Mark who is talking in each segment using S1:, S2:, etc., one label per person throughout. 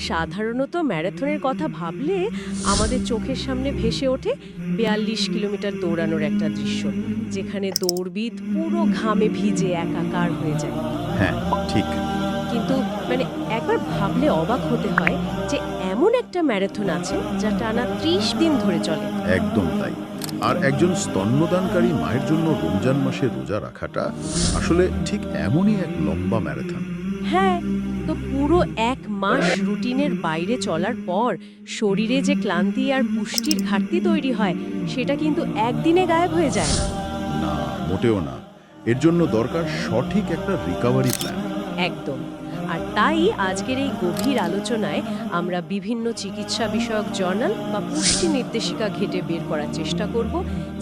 S1: সাধারণত ম্যারাথনের কথা ভাবলে আমাদের চোখের সামনে ভেসে ওঠে ৪২ কিলোমিটার দৌড়ানোর একটা দৃশ্য, যেখানে দৌড়বিদ পুরো ঘামে ভিজে একাকার হয়ে যায়।
S2: হ্যাঁ, ঠিক।
S1: কিন্তু মানে একবার ভাবলে অবাক হতে হয় যে এমন একটা ম্যারাথন আছে যা টানা ৩০ দিন ধরে চলে।
S2: একদম তাই। আর একজন স্তন্যদানকারী মায়ের জন্য রমজান মাসে রোজা রাখাটা আসলে ঠিক এমনই এক লম্বা ম্যারাথন।
S1: হ্যাঁ, তো পুরো ১ মাস রুটিনের বাইরে চলার পর শরীরে যে ক্লান্তি আর পুষ্টির ঘাটতি তৈরি হয় সেটা কিন্তু একদিনে গায়েব হয়ে যায় না।
S2: না, মোটেও না। এর জন্য দরকার সঠিক একটা রিকভারি প্ল্যান।
S1: একদম। আর তাই আজকের এই গভীর আলোচনায় আমরা বিভিন্ন চিকিৎসা বিষয়ক জার্নাল বা পুষ্টি নির্দেশিকা ঘেঁটে বের করার চেষ্টা করব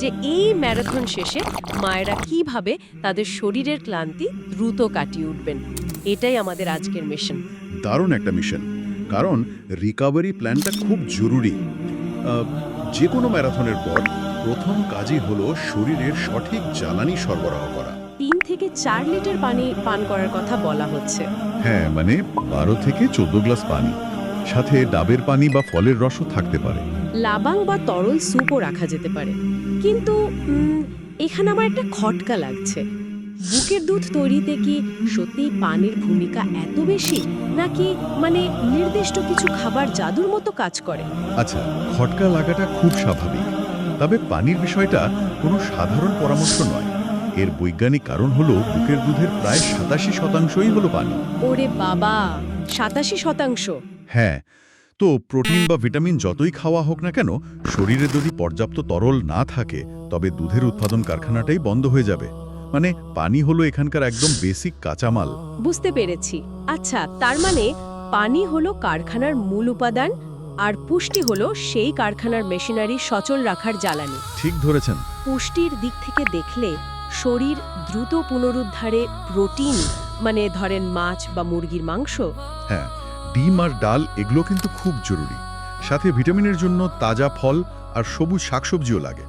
S1: যে এই ম্যারাথন শেষে মায়েরা কিভাবে তাদের শরীরের ক্লান্তি দ্রুত কাটিয়ে উঠবেন। এটাই আমাদের আজকের মিশন।
S2: দারুণ একটা মিশন। কারণ রিকভারি প্ল্যানটা খুব জরুরি। যে কোনো ম্যারাথনের পর প্রথম কাজই হলো শরীরের সঠিক জ্বালানি সরবরাহ করা।
S1: ৩ থেকে ৪ লিটার পানি পান করার কথা বলা হচ্ছে।
S3: হ্যাঁ, মানে ১২ থেকে ১৪ গ্লাস পানি, সাথে ডাবের পানি বা ফলের রসও থাকতে পারে।
S1: লাবাং বা তরল স্যুপও রাখা যেতে পারে। কিন্তু এখানে আমার একটা খটকা লাগছে। বুকের দুধ তৈরিতে কি সত্যি পানির ভূমিকা এত বেশি, নাকি মানে নির্দিষ্ট কিছু খাবার জাদুর মতো কাজ করে?
S3: আচ্ছা, খটকা লাগাটা খুব স্বাভাবিক। তবে পানির বিষয়টা কোনো সাধারণ পরামর্শ নয়। এর বৈজ্ঞানিক কারণ হলো বুকের দুধের প্রায় ৮৭% হলো পানি।
S1: ওরে বাবা, ৮৭%!
S3: হ্যাঁ, তো প্রোটিন বা ভিটামিন যতই খাওয়া হোক না কেন, শরীরে যদি পর্যাপ্ত তরল না থাকে তবে দুধের উৎপাদন কারখানাটাই বন্ধ হয়ে যাবে। মানে পানি হলো এখানকার একদম বেসিক কাঁচামাল।
S1: বুঝতে পেরেছি। আচ্ছা, তার মানে পানি হলো কারখানার মূল উপাদান, আর পুষ্টি হলো সেই কারখানার মেশিনারি সচল রাখার জ্বালানি।
S3: ঠিক ধরেছেন।
S1: পুষ্টির দিক থেকে দেখলে শরীর দ্রুত পুনরুদ্ধারে প্রোটিন, মানে ধরেন মাছ বা মুরগির মাংস।
S3: হ্যাঁ, ডিম আর ডাল এগুলো কিন্তু খুব জরুরি। সাথে ভিটামিনের জন্য তাজা ফল আর সবুজ শাকসবজিও লাগে।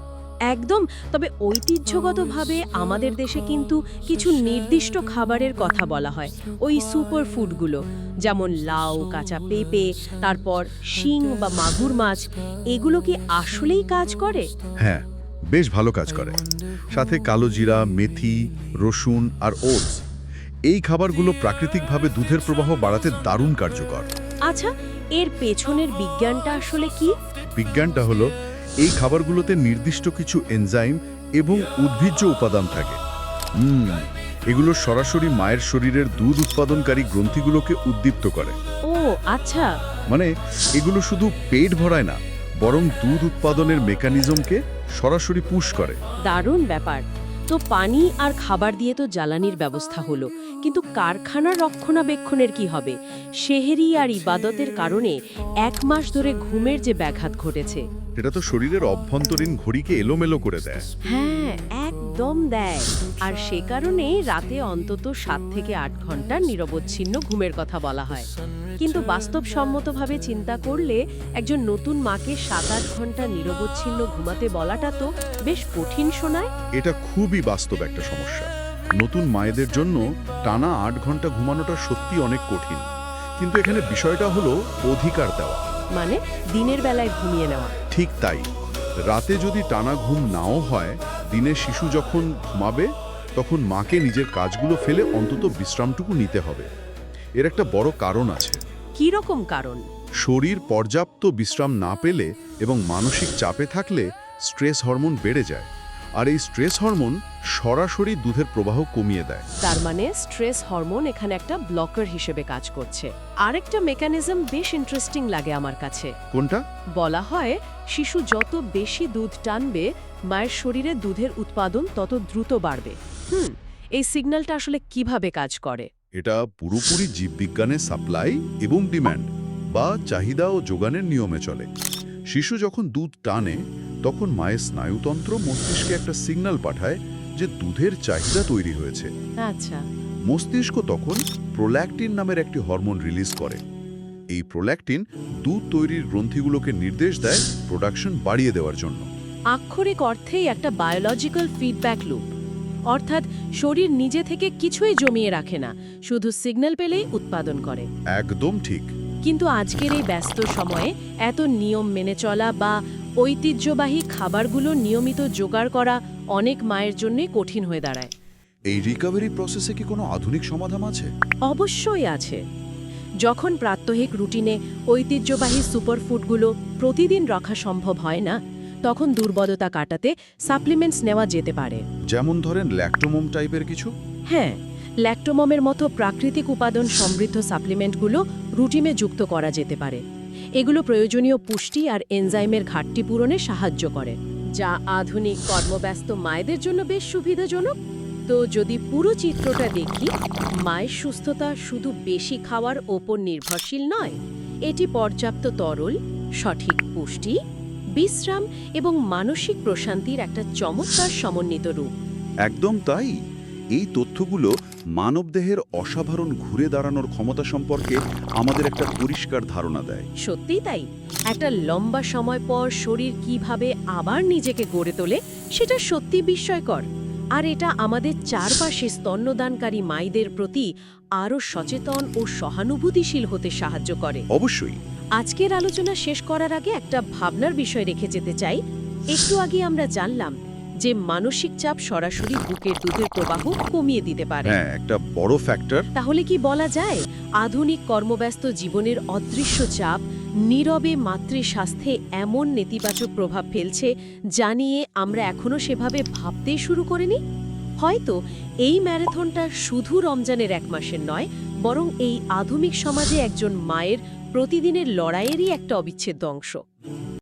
S1: একদম। তবে ঐতিহ্যগতভাবে আমাদের দেশে কিন্তু কিছু নির্দিষ্ট খাবারের কথা বলা হয়, ওই সুপার ফুডগুলো, যেমন লাউ, কাঁচা পেঁপে, তারপর শিং বা মাগুর মাছ। এগুলো কি আসলেই কাজ করে?
S3: হ্যাঁ, বেশ ভালো কাজ করে। সাথে কালো জিরা, মেথি, রসুন আর ওটস, এই খাবারগুলো প্রাকৃতিকভাবে দুধের প্রবাহ বাড়াতে দারুণ কার্যকর।
S1: আচ্ছা, এর পেছনের বিজ্ঞানটা আসলে কি?
S3: বিজ্ঞানটা হলো এই খাবারগুলোতে নির্দিষ্ট কিছু এনজাইম এবং উদ্ভিজ্জ উপাদান থাকে। এগুলো সরাসরি মায়ের শরীরের দুধ উৎপাদনকারী গ্রন্থিগুলোকে উদ্দীপ্ত করে।
S1: ও আচ্ছা।
S3: মানে এগুলো শুধু পেট ভরায় না, বরং দুধ উৎপাদনের মেকানিজমকে সরাসরি পুশ করে।
S1: দারুণ ব্যাপার। তো পানি আর খাবার দিয়ে তো জ্বালানির ব্যবস্থা হলো, কিন্তু কারখানার রক্ষণাবেক্ষণের কি হবে? সেহরি আর ইবাদতের কারণে ১ মাস ধরে ঘুমের যে ব্যাঘাত ঘটেছে।
S3: এটা তো শরীরের অভ্যন্তরীণ ঘড়িকে এলোমেলো করে দেয়।
S1: হ্যাঁ, একদম দেয়। আর সে কারণে রাতে অন্তত ৭ থেকে ৮ ঘন্টা নিরবচ্ছিন্ন ঘুমের কথা বলা হয়। কিন্তু বাস্তবসম্মতভাবে চিন্তা করলে একজন নতুন মাকে ৭-৮ ঘন্টা নিরবচ্ছিন্ন ঘুমাতে বলাটা তো বেশ কঠিন শোনায়।
S2: এটা খুবই বাস্তব একটা সমস্যা। নতুন মায়েদের জন্য টানা ৮ ঘন্টা ঘুমানোটা সত্যি অনেক কঠিন। কিন্তু এখানে বিষয়টা হলো অধিকার দেওয়া।
S1: মানে দিনের বেলায় ঘুমিয়ে নেওয়া।
S2: ঠিক তাই। রাতে যদি টানা ঘুম নাও হয়, দিনে শিশু যখন ঘুমাবে তখন মাকে নিজের কাজগুলো ফেলে অন্তত বিশ্রামটুকু নিতে হবে। এর একটা বড় কারণ আছে।
S1: কি রকম কারণ?
S2: শরীর পর্যাপ্ত বিশ্রাম না পেলে এবং মানসিক চাপে থাকলে স্ট্রেস হরমোন বেড়ে যায়। আর এই স্ট্রেস হরমোন সরাসরি দুধের প্রবাহ কমিয়ে দেয়।
S1: তার মানে স্ট্রেস হরমোন এখানে একটা ব্লকার হিসেবে কাজ করছে। আরেকটা মেকানিজম বেশ ইন্টারেস্টিং লাগে আমার কাছে।
S2: কোনটা?
S1: বলা হয় শিশু যত বেশি দুধ টানবে, মায়ের শরীরে দুধের উৎপাদন তত দ্রুত বাড়বে। এই সিগন্যালটা আসলে কিভাবে কাজ করে?
S2: এটা পুরোপুরি জীববিজ্ঞানের সাপ্লাই এবং ডিমান্ড বা চাহিদা ও যোগানের নিয়মে চলে। শিশু যখন দুধ টানে তখন মায়ের স্নায়ুতন্ত্র মস্তিষ্কে একটা সিগন্যাল পাঠায় যে দুধের চাহিদা তৈরি হয়েছে।
S1: আচ্ছা।
S2: মস্তিষ্ক তখন প্রোল্যাকটিন নামের একটি হরমোন রিলিজ করে। এই প্রোল্যাকটিন দুধ তৈরির গ্রন্থিগুলোকে নির্দেশ দেয় প্রোডাকশন বাড়িয়ে দেওয়ার জন্য।
S1: আক্ষরিক অর্থেই একটা বায়োলজিক্যাল ফিডব্যাক লুপ। অর্থাৎ শরীর নিজে থেকে কিছুই জমিয়ে রাখে না, শুধু সিগন্যাল পেলেই উৎপাদন করে।
S2: একদম ঠিক।
S1: কিন্তু আজকের এই ব্যস্ত সময়ে এত নিয়ম মেনে চলা বা ঐতিহ্যবাহী খাবারগুলো নিয়মিত জোগাড় করা অনেক মায়ের জন্যই কঠিন হয়ে দাঁড়ায়।
S2: এই রিকভারি প্রসেসে কি কোনো আধুনিক সমাধান আছে?
S1: অবশ্যই আছে। যখন প্রাত্যহিক রুটিনে ঐতিহ্যবাহী সুপারফুডগুলো প্রতিদিন রাখা সম্ভব হয় না, তখন দুর্বলতা কাটাতে সাপ্লিমেন্টস নেওয়া যেতে পারে।
S2: যেমন ধরেন ল্যাক্টোমোম টাইপের কিছু?
S1: হ্যাঁ, ল্যাক্টোমমের মতো প্রাকৃতিক উপাদান সমৃদ্ধ সাপ্লিমেন্টগুলো রুটিনে যুক্ত করা যেতে পারে। এগুলো প্রয়োজনীয় পুষ্টি আর এনজাইমের ঘাটতি পূরণে সাহায্য করে, যা আধুনিক কর্মব্যস্ত মায়েদের জন্য বেশ সুবিধাজনক। তো যদি পুরো চিত্রটা দেখি, মায়ের সুস্থতা শুধু বেশি খাওয়ার ওপর নির্ভরশীল নয়, এটি পর্যাপ্ত তরল, সঠিক পুষ্টি, বিশ্রাম এবং মানসিক প্রশান্তির একটা চমৎকার সমন্বিত রূপ।
S2: একদম তাই। এই তথ্যগুলো মানবদেহের অসাধারণ ঘুরে দাঁড়ানোর ক্ষমতা সম্পর্কে আমাদের একটা পরিষ্কার ধারণা দেয়।
S1: সত্যিই তাই। একটা লম্বা সময় পর শরীর কিভাবে আবার নিজেকে গড়ে তোলে সেটা সত্যি বিস্ময়কর। আর এটা আমাদের চারপাশে স্তন্যদানকারী মায়েদের প্রতি আরও সচেতন ও সহানুভূতিশীল হতে সাহায্য করে।
S2: অবশ্যই।
S1: আজকের আলোচনা শেষ করার আগে একটা ভাবনার বিষয় রেখে যেতে চাই। একটু আগে আমরা জানলাম যে মানসিক চাপ সরাসরি বুকের দুধের প্রবাহ কমিয়ে দিতে পারে।
S2: হ্যাঁ, একটা বড় ফ্যাক্টর।
S1: তাহলে কি বলা যায় আধুনিক কর্মব্যস্ত জীবনের অদৃশ্য চাপ নীরবে মাতৃস্বাস্থ্যে এমন নেতিবাচক প্রভাব ফেলছে যা নিয়ে আমরা এখনো সেভাবে ভাবতেই শুরু করিনি? হয়তো এই ম্যারাথনটা শুধু রমজানের 1 মাসের নয়, বরং এই আধুনিক সমাজে একজন মায়ের প্রতিদিনের লড়াইয়েরই একটা অবিচ্ছেদ্য অংশ।